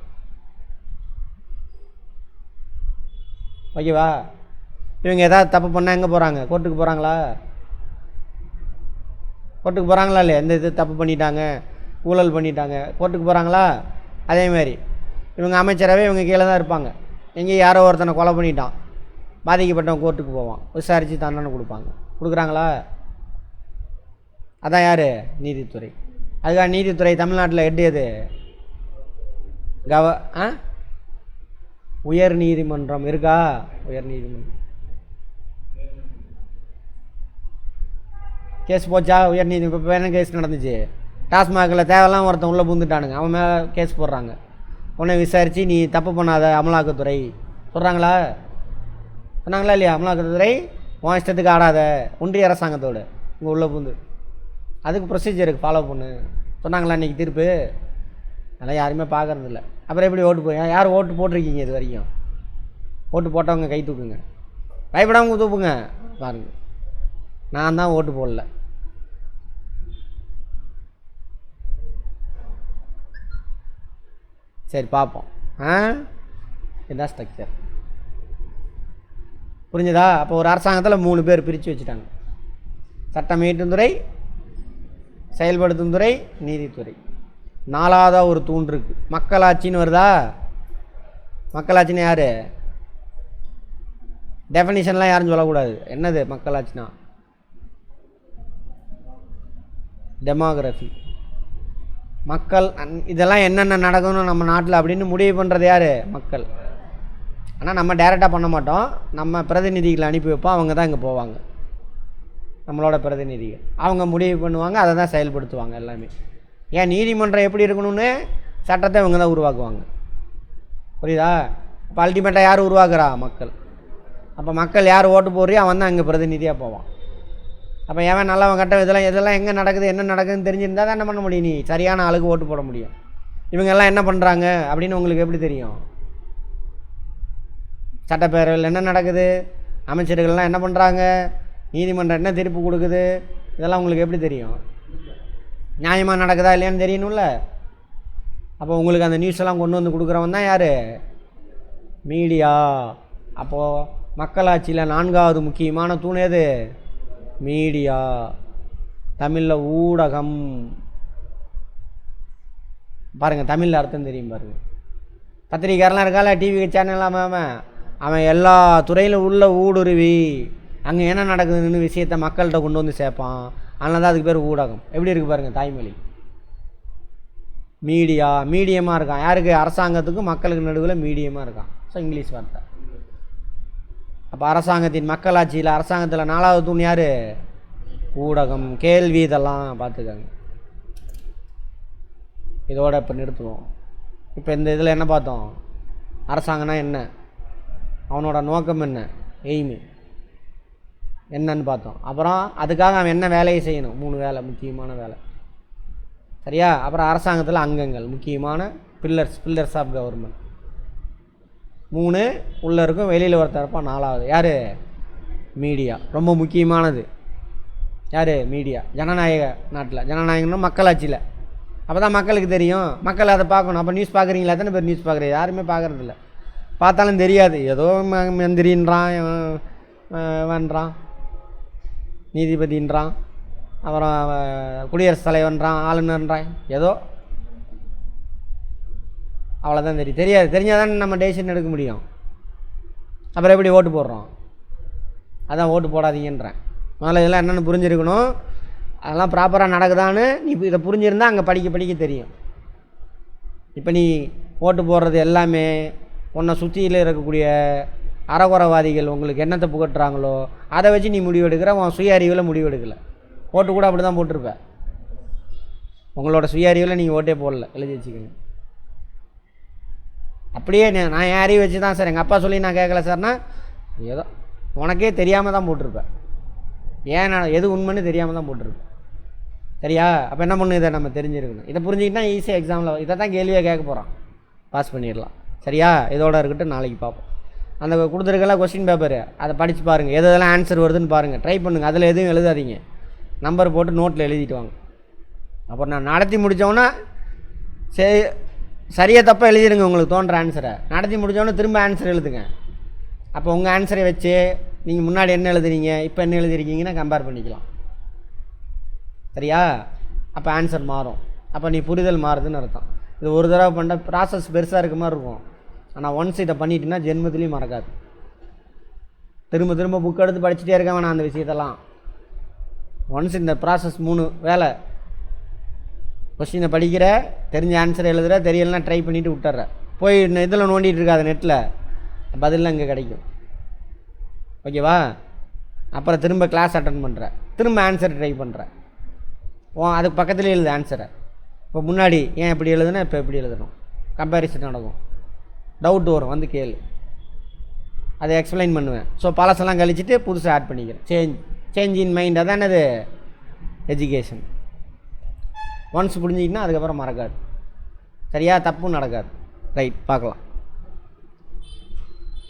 ஓகேவா? இவங்க ஏதாவது தப்பு பண்ணால் எங்கே போகிறாங்க? கோர்ட்டுக்கு போகிறாங்களா? கோர்ட்டுக்கு போகிறாங்களா இல்லையா? எந்த இது தப்பு பண்ணிட்டாங்க, ஊழல் பண்ணிட்டாங்க, கோர்ட்டுக்கு போகிறாங்களா? அதேமாதிரி இவங்க அமைச்சரவே இவங்க கீழே தான் இருப்பாங்க. எங்கேயும் யாரோ ஒருத்தனை கொலை பண்ணிட்டான், பாதிக்கப்பட்டவன் கோர்ட்டுக்கு போவான், விசாரித்து தண்டனை கொடுப்பாங்க. கொடுக்குறாங்களா? அதான் யார்? நீதித்துறை. அதுக்காக நீதித்துறை தமிழ்நாட்டில் ஹெட் எது? உயர் நீதிமன்றம் இருக்கா? உயர் நீதிமன்றம். கேஸ் போச்சா? உயர் நீதி. இப்போ என்ன கேஸ் நடந்துச்சு? டாஸ்மாகில் தேவையெல்லாம் ஒருத்தன் உள்ளே பூந்துட்டானுங்க, அவன் மேலே கேஸ் போடுறாங்க. உடனே விசாரித்து நீ தப்பு பண்ணாத அமலாக்கத்துறை சொல்கிறாங்களா? சொன்னாங்களா இல்லையா? அமலாக்கத்துறை உன் இஷ்டத்துக்கு ஆடாத, ஒன்றிய அரசாங்கத்தோடு இங்கே உள்ளே பூந்து அதுக்கு ப்ரொசீஜருக்கு ஃபாலோ பண்ணு சொன்னாங்களா? இன்றைக்கி தீர்ப்பு. அதெல்லாம் யாருமே பார்க்குறதில்ல. அப்புறம் எப்படி ஓட்டு போய் யார் ஓட்டு போட்டிருக்கீங்க இது வரைக்கும்? ஓட்டு போட்டவங்க கை தூக்குங்க, பயப்படாமல் தூக்குங்க. பாருங்க, நான் தான் ஓட்டு போடல. சரி பார்ப்போம். இதுதான் ஸ்ட்ரக்சர். புரிஞ்சுதா? அப்போ ஒரு அரசாங்கத்தில் 3 பேர் பிரித்து வச்சுட்டாங்க. சட்டம் இயற்றும் துறை, செயல்படுத்தும் துறை, நீதித்துறை. 4ஆவதாக ஒரு தூண் இருக்குது, மக்களாட்சின்னு வருதா? மக்களாட்சின்னு யார்? டெஃபினிஷன்லாம் யாரும் சொல்லக்கூடாது. என்னது மக்களாட்சினா? டெமோக்ராஃபி. மக்கள் இதெல்லாம் என்னென்ன நடக்கணும் நம்ம நாட்டில் அப்படின்னு முடிவு பண்ணுறது யார்? மக்கள். ஆனால் நம்ம டைரெக்டாக பண்ண மாட்டோம், நம்ம பிரதிநிதிகளை அனுப்பி வைப்போம். அவங்க தான் இங்கே போவாங்க, நம்மளோட பிரதிநிதிகள். அவங்க முடிவு பண்ணுவாங்க, அதை தான் செயல்படுத்துவாங்க எல்லாமே. ஏன் நீதிமன்றம் எப்படி இருக்கணும்னு சட்டத்தை இவங்க தான் உருவாக்குவாங்க. புரியுதா? இப்போ அல்டிமேட்டாக யார் உருவாக்குறா? மக்கள். அப்போ மக்கள் யார் ஓட்டு போடுறியோ அவன் தான் அங்கே பிரதிநிதியாக போவான். அப்போ ஏன் நல்லவன் கட்ட இதெல்லாம் எங்கே நடக்குது, என்ன நடக்குதுன்னு தெரிஞ்சிருந்தால் தான் என்ன பண்ண முடியும்? நீ சரியான ஆளுக்கு ஓட்டு போட முடியும். இவங்கெல்லாம் என்ன பண்ணுறாங்க அப்படின்னு உங்களுக்கு எப்படி தெரியும்? சட்டப்பேரவையில் என்ன நடக்குது, அமைச்சர்கள்லாம் என்ன பண்ணுறாங்க, நீதிமன்றம் என்ன தீர்ப்பு கொடுக்குது, இதெல்லாம் உங்களுக்கு எப்படி தெரியும்? நியாயமாக நடக்குதா இல்லையான்னு தெரியணும்ல. அப்போ உங்களுக்கு அந்த நியூஸ் எல்லாம் கொண்டு வந்து கொடுக்குறவன் தான் யார்? மீடியா. அப்போது மக்களாட்சியில் 4வது முக்கியமான தூண் எது? மீடியா. தமிழில் ஊடகம். பாருங்கள், தமிழில் அர்த்தம் தெரியும் பாருங்கள். பத்திரிக்கையாரெலாம் இருக்கால, டிவி சேனல்லாம் அவன் எல்லா துறையிலும் உள்ள ஊடுருவி அங்கே என்ன நடக்குதுன்னு விஷயத்தை மக்கள்கிட்ட கொண்டு வந்து சேர்ப்பான். அதனால தான் அதுக்கு பேர் ஊடகம். எப்படி இருக்குது பாருங்கள் தாய்மொழி. மீடியா மீடியமாக இருக்கான். யாருக்கு? அரசாங்கத்துக்கும் மக்களுக்கு நடுவில் மீடியமாக இருக்கான். ஸோ இங்கிலீஷ் வார்த்தை. அப்போ அரசாங்கத்தின் மக்களாட்சியில் அரசாங்கத்தில் 4வது தூண் யார்? ஊடகம். கேள்வி இதெல்லாம் பார்த்துக்காங்க. இதோட இப்போ நிறுத்துவோம். இப்போ இந்த இதில் என்ன பார்த்தோம்? அரசாங்கம்னா என்ன, அவனோட நோக்கம் என்ன, எய்மு என்னன்னு பார்த்தோம். அப்புறம் அதுக்காக அவன் என்ன வேலையை செய்யணும்? 3 வேலை, முக்கியமான வேலை. சரியா? அப்புறம் அரசாங்கத்தில் அங்கங்கள், முக்கியமான பில்லர்ஸ் ஆஃப் கவர்மெண்ட். 3 உள்ளே இருக்கும், வெளியில் ஒருத்தர் இருப்பான். 4வது யார்? மீடியா. ரொம்ப முக்கியமானது யார்? மீடியா. ஜனநாயக நாட்டில், ஜனநாயகம்னா மக்களாட்சியில். அப்போ தான் மக்களுக்கு தெரியும், மக்கள் அதை பார்க்கணும். அப்போ நியூஸ் பார்க்குறீங்களா? எத்தனை பேர் நியூஸ் பார்க்குறீங்க? யாருமே பார்க்குறதில்ல. பார்த்தாலும் தெரியாது. ஏதோ மந்திரின்றான், வேண்டான், நீதிபதின்றான், அப்புறம் குடியரசுத் தலைவன்றான், ஆளுநர்ன்றான், ஏதோ அவ்வளோதான் தெரியும். தெரியாது. தெரிஞ்சால் தானே நம்ம டெசிஷன் எடுக்க முடியும். அப்புறம் எப்படி ஓட்டு போடுறோம்? அதான் ஓட்டு போடாதீங்கன்றேன். முதல்ல இதெல்லாம் என்னென்னு புரிஞ்சிருக்கணும். அதெல்லாம் ப்ராப்பராக நடக்குதான்னு நீ இதை புரிஞ்சிருந்தால் அங்கே படிக்க தெரியும். இப்போ நீ ஓட்டு போடுறது எல்லாமே உன்னை சுற்றியில் இருக்கக்கூடிய அறகுறவாதிகள் உங்களுக்கு என்னத்தை புகட்டுறாங்களோ அதை வச்சு நீ முடிவெடுக்கிற. உன் சுய அறிவில் முடிவெடுக்கலை. ஓட்டு கூட அப்படி தான் போட்டிருப்ப. உங்களோட சுய அறிவில் நீங்கள் ஓட்டே போடல, எழுதி வச்சுக்கோங்க. அப்படியே நான் என் அறிவு வச்சு தான் சார், எங்கள் அப்பா சொல்லி நான் கேட்கல சார்னா ஏதோ உனக்கே தெரியாமல் தான் போட்டிருப்பேன். ஏன் நான் எது உண்மைன்னு தெரியாமல் தான் போட்டிருப்பேன். சரியா? அப்போ என்ன பண்ணு, இதை நம்ம தெரிஞ்சிருக்கணும். இதை புரிஞ்சுக்கிட்டா ஈஸியாக எக்ஸாமில் இதை தான் கேள்வியாக கேட்க போகிறான், பாஸ் பண்ணிடலாம். சரியா? இதோட இருக்கட்டும், நாளைக்கு பார்ப்போம். அந்த கொடுத்துருக்கெல்லாம் கொஸ்டின் பேப்பரு அதை படித்து பாருங்கள், எதெல்லாம் ஆன்சர் வருதுன்னு பாருங்கள், ட்ரை பண்ணுங்கள். அதில் எதுவும் எழுதாதீங்க, நம்பர் போட்டு நோட்டில் எழுதிட்டு வாங்க. அப்புறம் நான் நடத்தி முடித்தோன்னா சரியாக தப்பாக எழுதிடுங்க. உங்களுக்கு தோன்ற ஆன்சரை நடத்தி முடித்தோன்னே திரும்ப ஆன்சர் எழுதுங்க. அப்போ உங்கள் ஆன்சரை வச்சு நீங்கள் முன்னாடி என்ன எழுதுறீங்க, இப்போ என்ன எழுதிருக்கீங்கன்னா கம்பேர் பண்ணிக்கலாம். சரியா? அப்போ ஆன்சர் மாறும். அப்போ நீ புரிதல் மாறுதுன்னு அர்த்தம். இது ஒரு தடவை பண்ண ப்ராசஸ் பெருசாக இருக்க மாதிரி இருக்கும். ஆனால் ஒன்ஸ் இதை பண்ணிட்டீங்கன்னா ஜென்மத்துலேயும் மறக்காது. திரும்ப புக் எடுத்து படிச்சுட்டே இருக்க வேணாம் அந்த விஷயத்தெல்லாம். ஒன்ஸ் இந்த ப்ராசஸ் 3 வேலை, கொஸ்டினை படிக்கிற, தெரிஞ்ச ஆன்சர் எழுதுகிற, தெரியலன்னா ட்ரை பண்ணிவிட்டு விட்டுற. போய் இதில் நோண்டிகிட்டு இருக்காது, நெட்டில் பதிலாம் இங்கே கிடைக்கும். ஓகேவா? அப்புறம் திரும்ப கிளாஸ் அட்டன் பண்ணுற, திரும்ப ஆன்சர் ட்ரை பண்ணுற. அதுக்கு பக்கத்துலேயே எழுது ஆன்சரை. இப்போ முன்னாடி ஏன் எப்படி எழுதுனா இப்போ எப்படி எழுதணும், கம்பேரிசன் நடக்கும். டவுட் வரும், வந்து கேளு, அதை எக்ஸ்பிளைன் பண்ணுவேன். ஸோ பழசெல்லாம் கழிச்சிட்டு புதுசாக ஆட் பண்ணிக்கிறேன். சேஞ்ச் இன் மைண்ட், அதான் என்னது எஜுகேஷன். ஒன்ஸ் புரிஞ்சிக்கிட்டா அதுக்கப்புறம் மறக்காது. சரியா? தப்பும் நடக்காது. ரைட், பார்க்கலாம்.